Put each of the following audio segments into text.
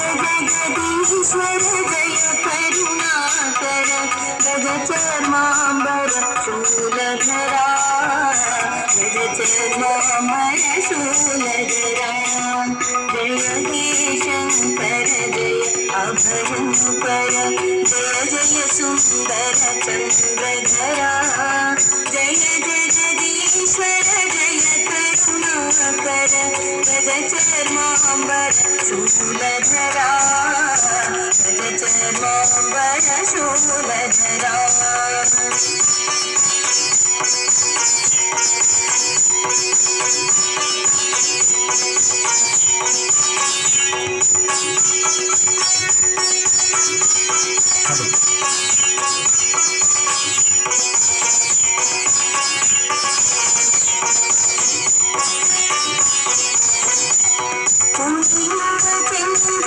जगदीश्वर जय करुणाकर गज चर्मांबर शूलधरा गज चर्मांबर शूलधरा जय हे शंकर जय अभयंकर जय जय सुंदर चंद्रधरा जय जगदीश्वर जय करुणाकर गज चर्मांबर शूलधरा गज चर्मांबर शूलधरा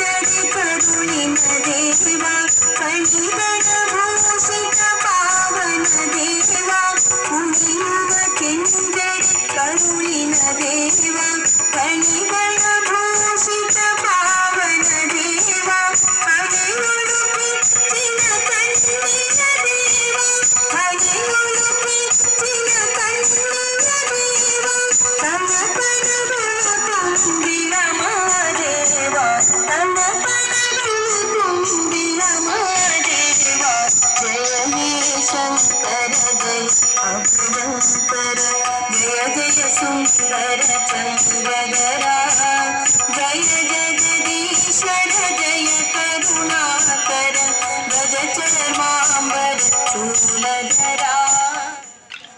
करुणिन देवा कलिगण भूषित पावन देवा पुण्यव किंजरि करुणिन देवा कलिगण भूषित पावन देवा हरियुलुपि चिन कन्निय देवा हरियुलुपि चिन कन्निय देवा तमपन तुम्बिल महादेवा तमपन तुम्बिल महादेवा जय हे शंकर जय अभयंकर जय जय सुंदर चंद्रधरा जय जगदीश्वर जय करुणाकर गज चर्मांबर शूलधरा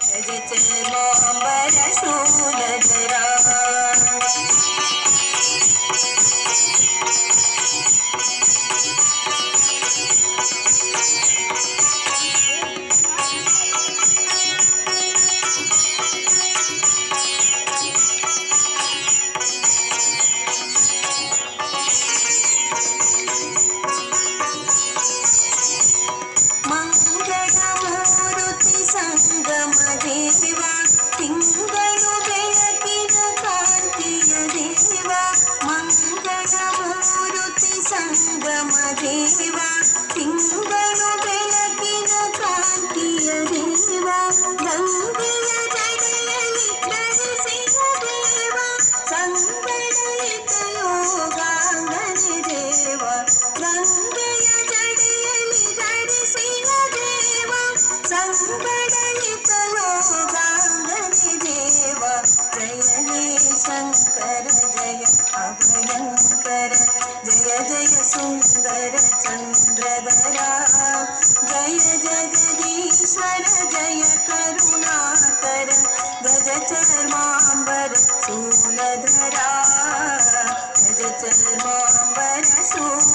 गज चर्मांबर शूलधरा ಮಂಗಳಮೂರುತಿ ಸಂಗಮ ದೇವ ತಿಂಗಳು ಬೆಳಕಿನ ಕಾಂತಿಯ ದೇವ ಮಂಗಳಮೂರುತಿ ಸಂಗಮ ದೇವ ತಿಂಗಳು ಬೆಳಕಿನ ಕಾಂತಿಯ ದೇವ ಗಂಗೆಯ ಜಡೆಯಲ್ಲಿ ಧರಿಸಿದ ದೇವ ಸಂಗಡಯಿತ ಯೋಗಾಂಗನ ದೇವ ಗಂಗೆಯ ಜಡೆಯಲ್ಲಿ ಧರಿಸಿದ ದೇವ ಸಂಗಡಯಿತ ಯೋಗಾಂಗನ ದೇವ ಜಯ ಹೇ ಶಂಕರ ಜಯ ಅಭಯಂಕರ ಜಯ ಜಯ ಸುಂದರ ಚಂದ್ರಧರಾ ಜಯ ಜಗದೀಶ್ವರ ಜಯ ಕರುಣಾಕರ ಗಜ ಚರ್ಮಾಂಬರ ಶೂಲಧರಾ ಗಜ ಚರ್ಮಾಂಬರ ಶೂಲ